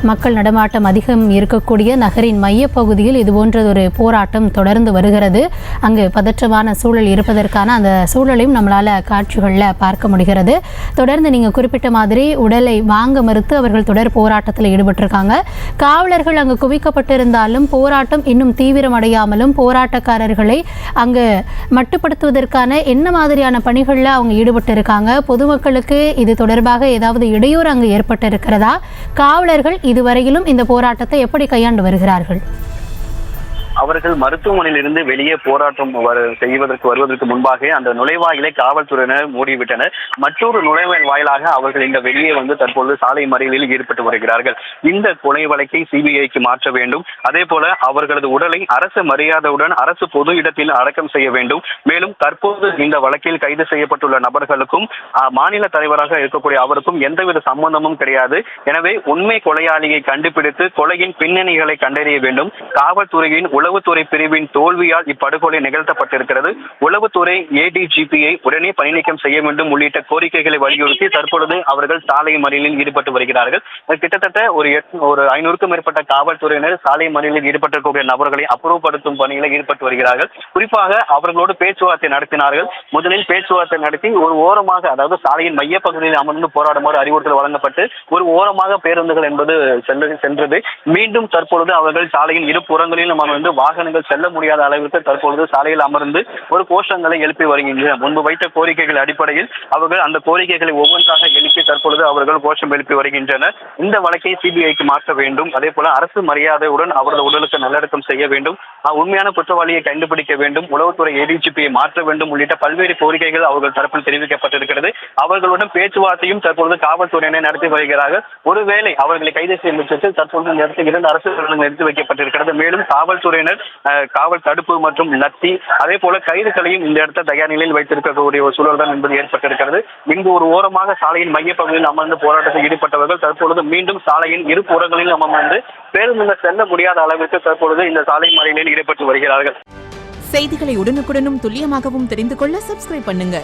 மக்கள் நடமாட்டம் அதிகம் இருக்கக்கூடிய நகரின் மையப்பகுதியில் இதுபோன்ற ஒரு போராட்டம் தொடர்ந்து வருகிறது. அங்கு பதற்றமான சூழல் இருப்பதற்கான அந்த சூழலையும் நம்மளால் காட்சிகளில் பார்க்க முடிகிறது. தொடர்ந்து நீங்கள் குறிப்பிட்ட மாதிரி உடலை வாங்க மறுத்து அவர்கள் தொடர் போராட்டத்தில் ஈடுபட்டிருக்காங்க. காவலர்கள் அங்கு குவிக்கப்பட்டிருந்தாலும் போராட்டம் இன்னும் தீவிரமடையாமலும் போராட்டக்காரர்களை அங்கு மட்டுப்படுத்துவதற்கான என்ன மாதிரியான பணிகளில் அவங்க ஈடுபட்டு இருக்காங்க? பொதுமக்களுக்கு இது தொடர்பாக ஏதாவது இடையூறு அங்கு ஏற்பட்டிருக்கிறதா? காவலர்கள் இதுவரையிலும் இந்த போராட்டத்தை எப்படி கையாண்டு வருகிறார்கள்? அவர்கள் மருத்துவமனையில் இருந்து வெளியே போராட்டம் வருவதற்கு முன்பாக அந்த நுழைவாயிலை காவல்துறையினர் மூடிவிட்டனர். மற்றொரு நுழைவாயில் வாயிலாக அவர்கள் இந்த வெளியே தற்போது சாலை மறியலில் ஈடுபட்டு வருகிறார்கள். இந்த கொலை வழக்கை சிபிஐக்கு மாற்ற வேண்டும். அதே போல அவர்களது உடலை அரசு மரியாதையுடன் அரசு பொது இடத்தில் அடக்கம் செய்ய வேண்டும். மேலும் தற்போது இந்த வழக்கில் கைது செய்யப்பட்டுள்ள நபர்களுக்கும் மாநில தலைவராக இருக்கக்கூடிய அவருக்கும் எந்தவித சம்பந்தமும் கிடையாது. எனவே உண்மை கொலையாளியை கண்டுபிடித்து கொலையின் பின்னணிகளை கண்டறிய வேண்டும். காவல்துறையின் உளவுத்துறை பிரிவின் தோல்வியால் இப்படுகொலை நிகழ்த்தப்பட்டிருக்கிறது. உளவுத்துறை ADGPயை உடனே பணி நீக்கம் செய்ய வேண்டும் உள்ளிட்ட கோரிக்கைகளை வலியுறுத்தி தற்பொழுது அவர்கள் சாலை மறியலில் ஈடுபட்டு வருகிறார்கள். கிட்டத்தட்ட ஒரு 500க்கும் மேற்பட்ட காவல்துறையினர் சாலை மறியலில் ஈடுபட்டிருக்கக்கூடிய நபர்களை அப்புறப்படுத்தும் பணியில் ஈடுபட்டு வருகிறார்கள். குறிப்பாக அவர்களோடு பேச்சுவார்த்தை நடத்தினார்கள். முதலில் பேச்சுவார்த்தை நடத்தி ஒரு ஓரமாக, அதாவது சாலையின் மையப்பகுதியில் அமர்ந்து போராடுமாறு அறிவுறுத்தல் வழங்கப்பட்டு ஒரு ஓரமாக பேருந்துகள் என்பது சென்றது. மீண்டும் தற்பொழுது அவர்கள் சாலையின் இரு புறங்களிலும் அமர்ந்து வாகனங்கள் செல்ல முடியாத அளவிற்கு தற்பொழுது சாலையில் அமர்ந்து ஒரு கோஷங்களை எழுப்பி வருகின்றனர். முன்பு வைத்த கோரிக்கைகள் அடிப்படையில் அவர்கள் அந்த கோரிக்கைகளை ஒவ்வொன்றாக எழுப்பி தற்பொழுது அவர்கள் கோஷம் எழுப்பி வருகின்றனர். இந்த வழக்கை சிபிஐக்கு மாற்ற வேண்டும். அதே போல அரசு மரியாதையுடன் அவரது உடலுக்கு நல்லடக்கம் செய்ய வேண்டும். உண்மையான குற்றவாளியை கண்டுபிடிக்க வேண்டும். உளவுத்துறை ADGPயை மாற்ற வேண்டும் உள்ளிட்ட பல்வேறு கோரிக்கைகள் அவர்கள் தரப்பில் தெரிவிக்கப்பட்டிருக்கிறது. அவர்களுடன் பேச்சுவார்த்தையும் தற்பொழுது காவல்துறையினர் நடத்தி வருகிறார்கள். ஒருவேளை அவர்களை கைது செய்யும் பட்சத்தில் தற்பொழுது இந்த இடத்தில் 2 அரசு நிறுத்தி வைக்கப்பட்டிருக்கிறது. மேலும் காவல்துறையினர் காவல் தடுப்பு மற்றும் லத்தி அதே போல கைதுகளையும் இந்த இடத்தை தயார் நிலையில் வைத்திருக்கக்கூடிய ஒரு சூழல் தான் என்பது ஏற்பட்டிருக்கிறது. இங்கு ஒரு ஓரமாக சாலையின் மையப்பகுதியில் அமர்ந்து போராட்டத்தில் ஈடுபட்டவர்கள் தற்பொழுது மீண்டும் சாலையின் இரு புறங்களிலும் அமர்ந்து பேருந்துகள் செல்ல முடியாத அளவிற்கு தற்பொழுது இந்த சாலை மறியலில் ஈடுபட்டு வருகிறார்கள். செய்திகளை உடனுக்குடனும் துல்லியமாகவும் தெரிந்து கொள்ள சப்ஸ்கிரைப் பண்ணுங்க.